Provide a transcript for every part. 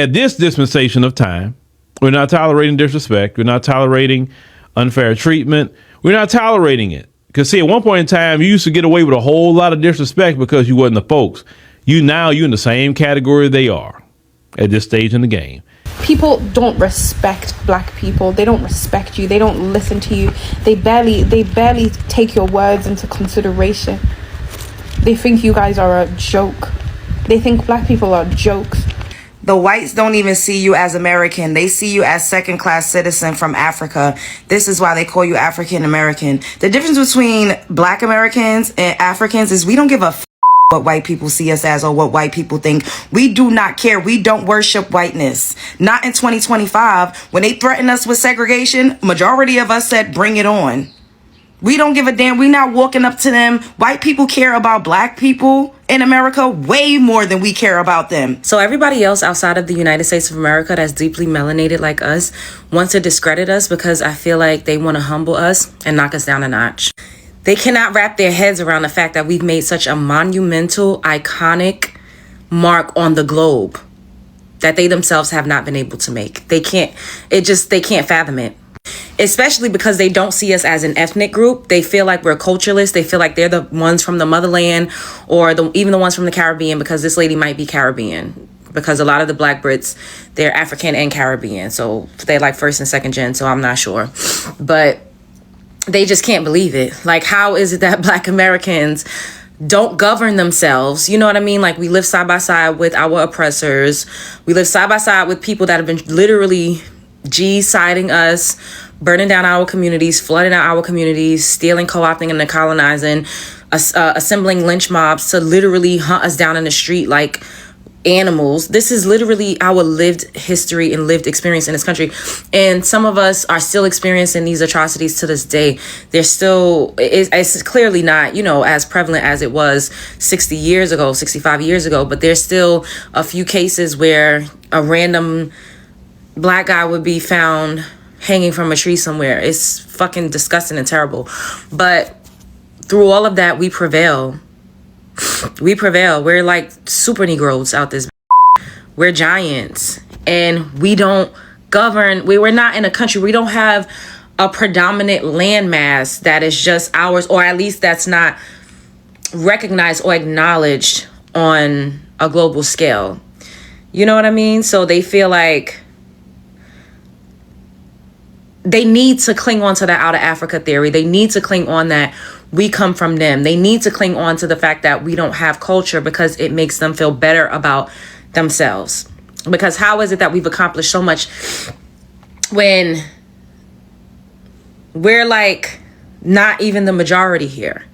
At this dispensation of time, we're not tolerating disrespect. We're not tolerating unfair treatment. We're not tolerating it. Because, see, at one point in time, you used to get away with a whole lot of disrespect because you wasn't the folks. You're in the same category they are at this stage in the game. People don't respect black people. They don't respect you. They don't listen to you. They barely take your words into consideration. They think you guys are a joke. They think black people are jokes. The whites don't even see you as American. They see you as second-class citizen from Africa. This is why they call you African American. The difference between black Americans and Africans is we don't give a what white people see us as or what white people think. We do not care. We don't worship whiteness. Not in 2025. When they threatened us with segregation, majority of us said, bring it on. We don't give a damn. We're not walking up to them. White people care about black people in America way more than we care about them. So everybody else outside of the United States of America that's deeply melanated like us wants to discredit us because I feel like they want to humble us and knock us down a notch. They cannot wrap their heads around the fact that we've made such a monumental, iconic mark on the globe that they themselves have not been able to make. They can't fathom it. Especially because they don't see us as an ethnic group. They feel like we're cultureless. They feel like they're the ones from the motherland or even the ones from the Caribbean, because this lady might be Caribbean. Because a lot of the black Brits, they're African and Caribbean. So they're like first and second gen. So I'm not sure. But they just can't believe it. Like, how is it that black Americans don't govern themselves? You know what I mean? Like, we live side by side with our oppressors. We live side by side with people that have been literally G-siding us, burning down our communities, flooding out our communities, stealing, co-opting, and then colonizing, assembling lynch mobs to literally hunt us down in the street like animals. This is literally our lived history and lived experience in this country. And some of us are still experiencing these atrocities to this day. They're still, it's clearly not, as prevalent as it was 60 years ago, 65 years ago, but there's still a few cases where a random black guy would be found hanging from a tree somewhere. It's fucking disgusting and terrible. But through all of that, we prevail. We prevail. We're like super Negroes out this. We're giants. And we don't govern. We're not in a country. We don't have a predominant landmass that is just ours, or at least that's not recognized or acknowledged on a global scale. You know what I mean? So they feel like they need to cling on to the out of Africa theory. They need to cling on that we come from them. They need to cling on to the fact that we don't have culture because it makes them feel better about themselves. Because how is it that we've accomplished so much when we're like not even the majority here?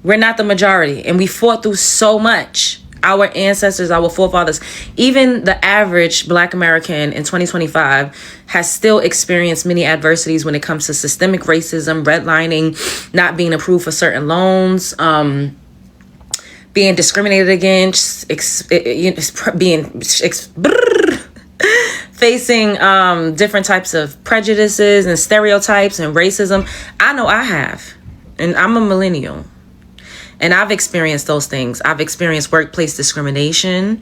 We're not the majority, and we fought through so much. Our ancestors, our forefathers, even the average black American in 2025 has still experienced many adversities when it comes to systemic racism, redlining, not being approved for certain loans, being discriminated against, facing different types of prejudices and stereotypes and racism. I know I have, and I'm a millennial. And I've experienced those things. I've experienced workplace discrimination.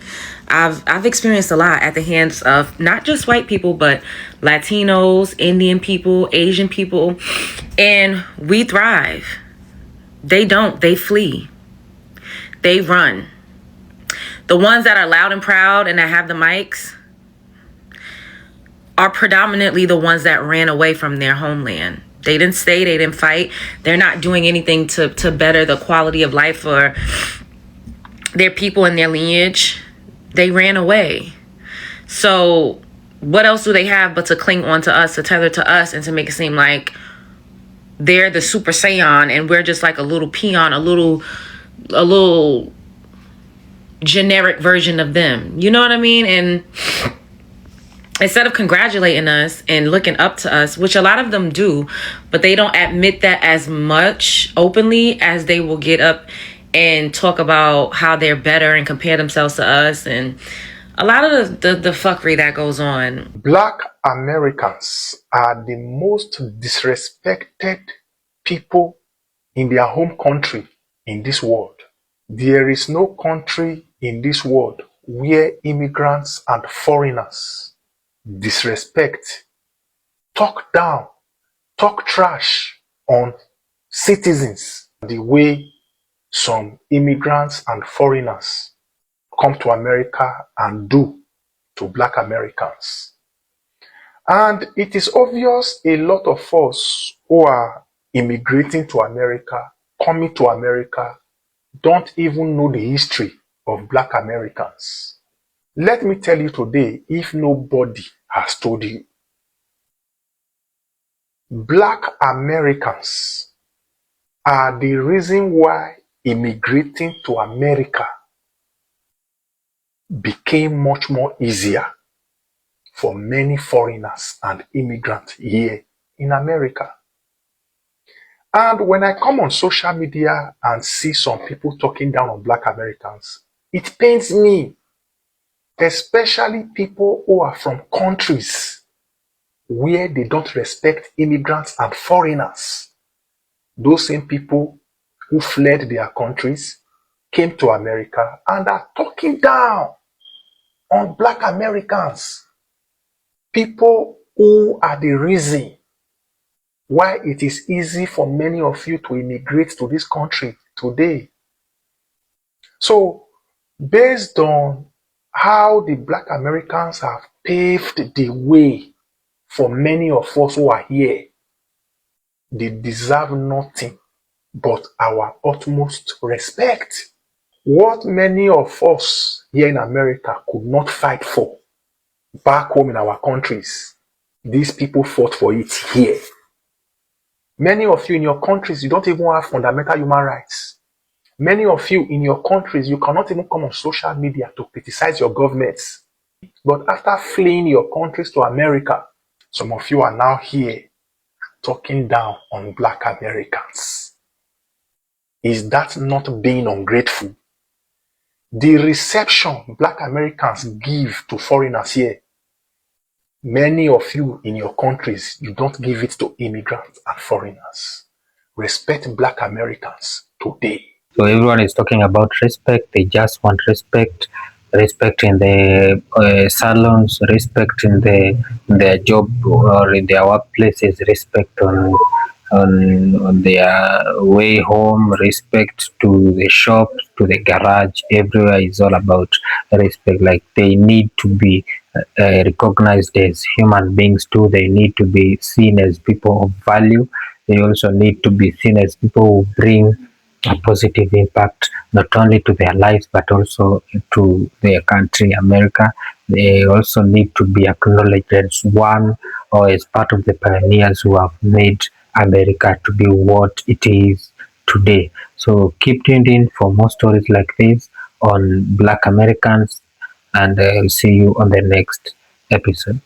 I've experienced a lot at the hands of not just white people, but Latinos, Indian people, Asian people. And we thrive. They don't. They flee. They run. The ones that are loud and proud and that have the mics are predominantly the ones that ran away from their homeland. They didn't stay. They didn't fight. They're not doing anything to better the quality of life for their people and their lineage. They ran away. So what else do they have but to cling on to us, to tether to us, and to make it seem like they're the Super Saiyan and we're just like a little peon, a little generic version of them. You know what I mean? And instead of congratulating us and looking up to us, which a lot of them do, but they don't admit that as much openly as they will get up and talk about how they're better and compare themselves to us, and a lot of the fuckery that goes on. Black Americans are the most disrespected people in their home country in this world. There is no country in this world where immigrants and foreigners disrespect, talk down, talk trash on citizens the way some immigrants and foreigners come to America and do to Black Americans. And it is obvious a lot of us who are immigrating to America, coming to America, don't even know the history of Black Americans. Let me tell you today, if nobody has told you, Black Americans are the reason why immigrating to America became much more easier for many foreigners and immigrants here in America. And when I come on social media and see some people talking down on Black Americans, it pains me, especially people who are from countries where they don't respect immigrants and foreigners. Those same people who fled their countries, came to America, and are talking down on Black Americans. People who are the reason why it is easy for many of you to immigrate to this country today. So, based on how the Black Americans have paved the way for many of us who are here, they deserve nothing but our utmost respect. What many of us here in America could not fight for back home in our countries, these people fought for it here. Many of you in your countries, you don't even have fundamental human rights. Many of you in your countries, you cannot even come on social media to criticize your governments. But after fleeing your countries to America, some of you are now here talking down on Black Americans. Is that not being ungrateful? The reception Black Americans give to foreigners here, many of you in your countries, you don't give it to immigrants and foreigners. Respect Black Americans today. So everyone is talking about respect. They just want respect, respect in the salons, respect in their job or in their workplaces, respect on their way home, respect to the shops, to the garage. Everywhere is all about respect. Like they need to be recognized as human beings too. They need to be seen as people of value. They also need to be seen as people who bring a positive impact not only to their lives but also to their country, America. They also need to be acknowledged as one or as part of the pioneers who have made America to be what it is today. So keep tuned in for more stories like this on Black Americans, and I'll see you on the next episode.